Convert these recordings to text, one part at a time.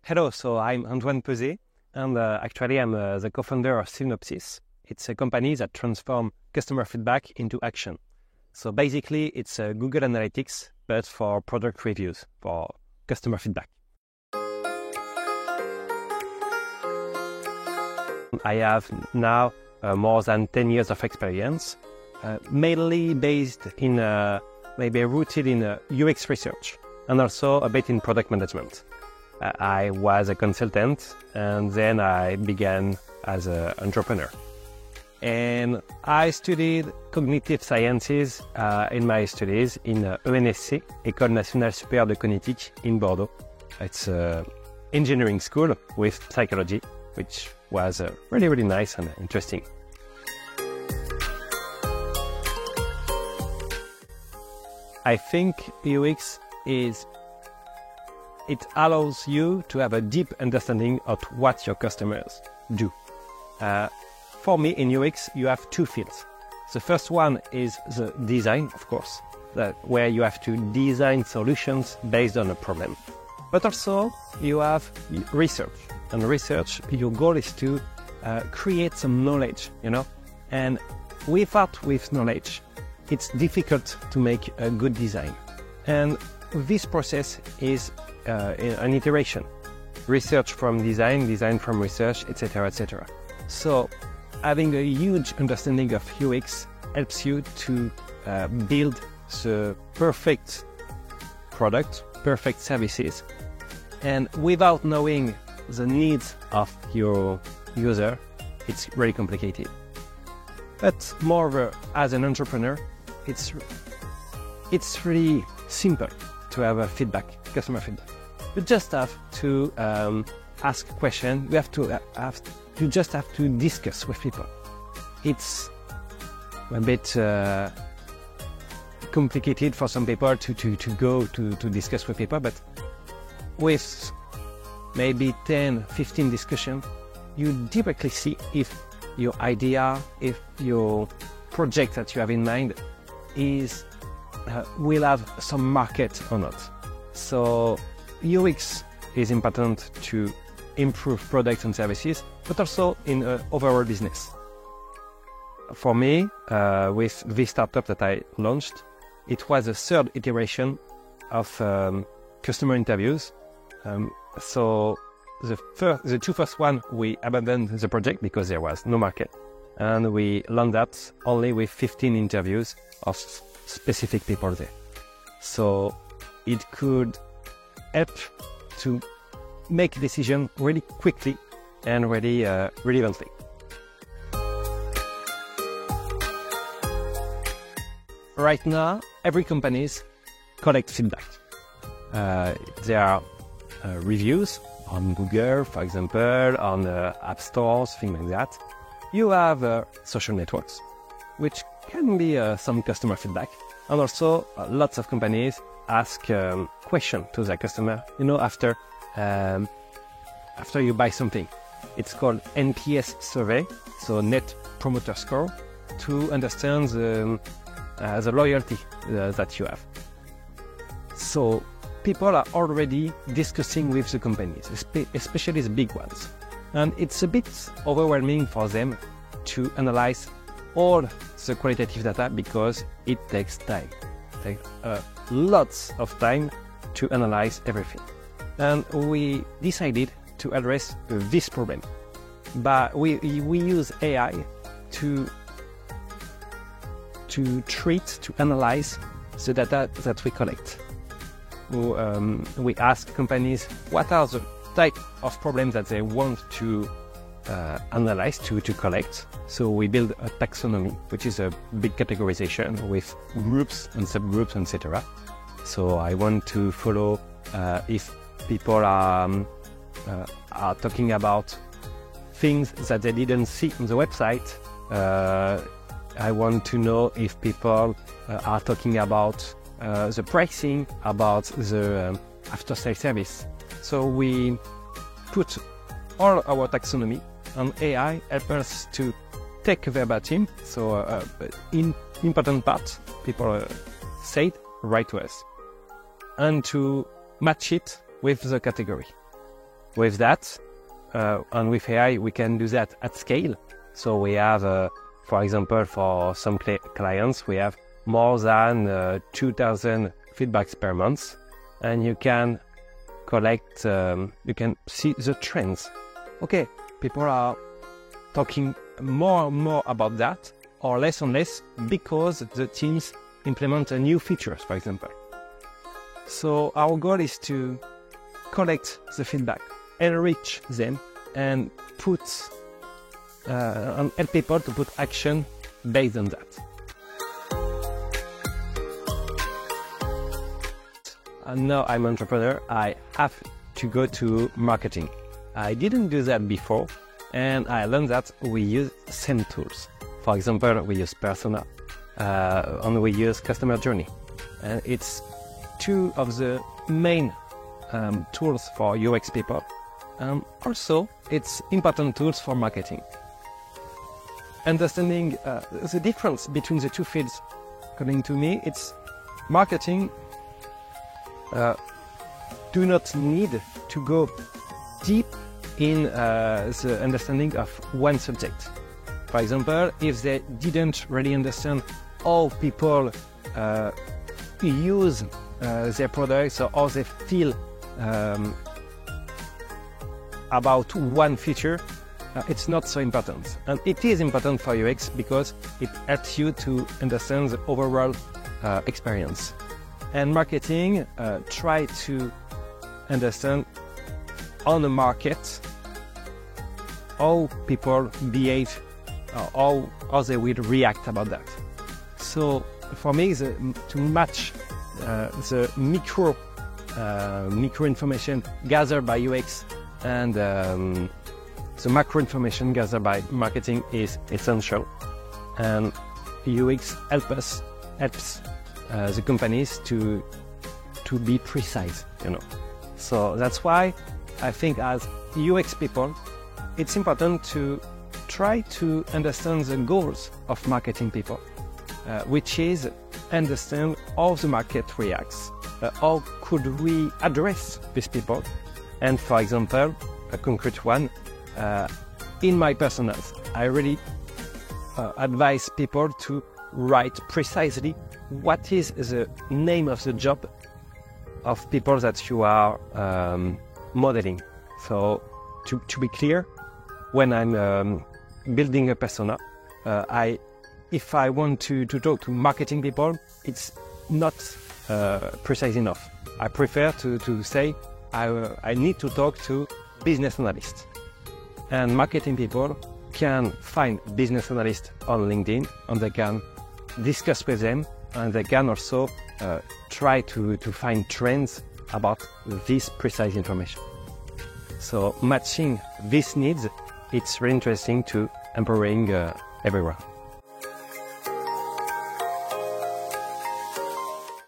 Hello, so I'm Antoine Peuzet, and actually I'm the co-founder of Synopsys. It's a company that transforms customer feedback into action. So basically, it's Google Analytics, but for product reviews, for customer feedback. I have now more than 10 years of experience, mainly based in, maybe rooted in UX research, and also a bit in product management. I was a consultant, and then I began as an entrepreneur. And I studied cognitive sciences in my studies in ENSC, École Nationale Supérieure de Cognitique in Bordeaux. It's an engineering school with psychology, which was really, really nice and interesting. I think UX it allows you to have a deep understanding of what your customers do. For me, in UX, you have two fields. The first one is the design, of course, where you have to design solutions based on a problem. But also, you have research. And research, your goal is to create some knowledge, And without knowledge, it's difficult to make a good design. And this process is an iteration. Research from design, design from research, etc., etc. So having a huge understanding of UX helps you to build the perfect product, perfect services. And without knowing the needs of your user, it's really complicated. But moreover, as an entrepreneur, it's really simple to have a customer feedback. You just have to ask a question. You just have to discuss with people. It's a bit complicated for some people to go to discuss with people, but with maybe 10, 15 discussions, you directly see if your idea, if your project that you have in mind will have some market or not. So UX is important to improve products and services, but also in overall business. For me, with this startup that I launched, it was a third iteration of customer interviews. So the two first one, we abandoned the project because there was no market. And we landed up only with 15 interviews of specific people there. So it could help to make a decision really quickly and really relevantly. Right now, every company collects feedback. There are reviews on Google, for example, on app stores, things like that. You have social networks, which can be some customer feedback. And also, lots of companies ask questions to their customer, after you buy something. It's called NPS survey, so Net Promoter Score, to understand the loyalty that you have. So people are already discussing with the companies, especially the big ones. And it's a bit overwhelming for them to analyze all the qualitative data because it takes time. It takes lots of time to analyze everything. And we decided to address this problem. But we use AI to analyze the data that we collect. We ask companies what are the type of problems that they want to analyze, to collect. So we build a taxonomy, which is a big categorization with groups and subgroups, etc. So I want to follow if people are talking about things that they didn't see on the website. I want to know if people are talking about the pricing, about the after-sales service. So we put all our taxonomy and AI help us to take verbatim, so in important part, people say it, write to us, and to match it with the category. With that, and with AI, we can do that at scale. So we have, for example, for some clients, we have more than 2,000 feedbacks per month, and you can collect, you can see the trends. Okay, people are talking more and more about that, or less and less, because the teams implement a new features, for example. So our goal is to collect the feedback, enrich them, and and help people to put action based on that. And now I'm an entrepreneur, I have to go to marketing. I didn't do that before, and I learned that we use same tools. For example, we use persona, and we use customer journey. And it's two of the main tools for UX people. And also, it's important tools for marketing. Understanding the difference between the two fields, according to me, it's marketing do not need to go deep in the understanding of one subject. For example, if they didn't really understand how people use their products or how they feel about one feature, it's not so important. And it is important for UX because it helps you to understand the overall experience. And marketing try to understand on the market how people behave, how they will react about that. So for me, to match the micro information gathered by UX and the macro information gathered by marketing is essential. And UX helps the companies to be precise, So that's why I think as UX people, it's important to try to understand the goals of marketing people, which is understand how the market reacts, how could we address these people. And for example, a concrete one, in my personas, I really advise people to write precisely what is the name of the job of people that you are modeling. So to be clear, when I'm building a persona, if I want to talk to marketing people, it's not precise enough. I prefer to say I need to talk to business analysts. And marketing people can find business analysts on LinkedIn, and they can discuss with them, and they can also try to find trends about this precise information. So matching these needs, it's really interesting to empowering everyone.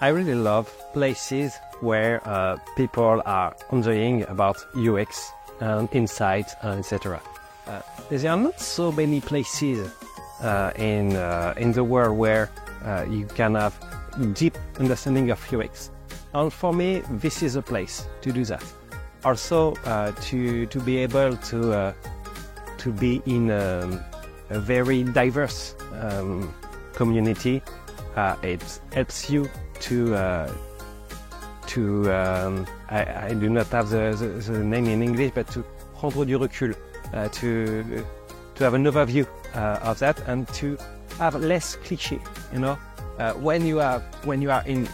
I really love places where people are enjoying about UX and insights, etc. There are not so many places in the world where you can have deep understanding of UX. And for me, this is a place to do that. Also, to be able to be in a very diverse community, it helps you I do not have the name in English, but to prendre du recul, to have an overview of that and to have less cliché. When you are in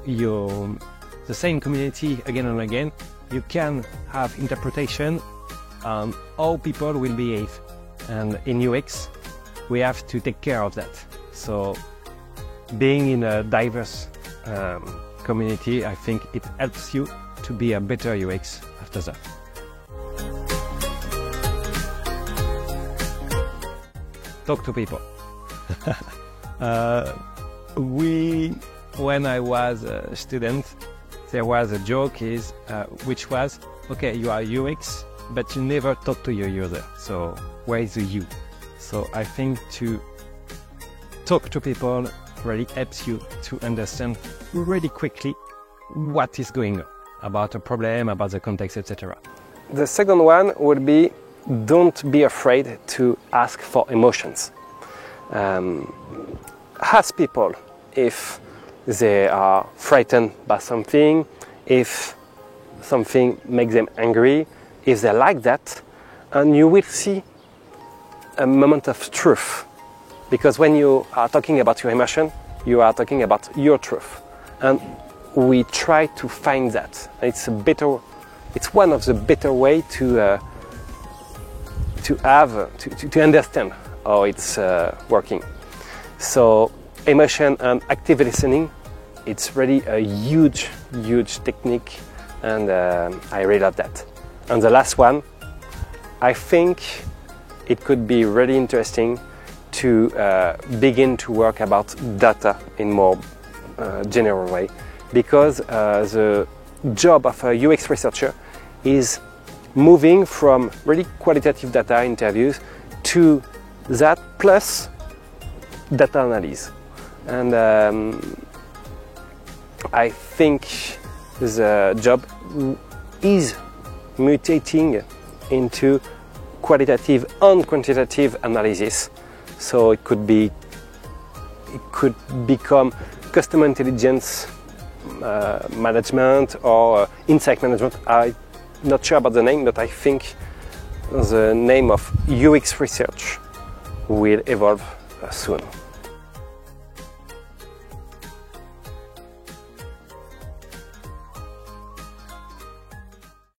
the same community again and again, you can have interpretation on how people will behave, and in UX we have to take care of that. So being in a diverse community, I think it helps you to be a better UX after that. Talk to people. When I was a student, there was a joke which was, okay, you are UX, but you never talk to your user. So where is the you? So I think to talk to people really helps you to understand really quickly what is going on about a problem, about the context, etc. The second one would be, don't be afraid to ask for emotions. Ask people if they are frightened by something, if something makes them angry, if they like that, and you will see a moment of truth. Because when you are talking about your emotion, you are talking about your truth. And we try to find that. It's one of the better way to understand how it's working. So emotion and active listening, it's really a huge technique, and I really love that. And the last one, I think it could be really interesting to begin to work about data in more general way, because the job of a UX researcher is moving from really qualitative data interviews to that plus data analysis. And I think the job is mutating into qualitative and quantitative analysis. So it could become customer intelligence management or insight management. I'm not sure about the name, but I think the name of UX research will evolve soon.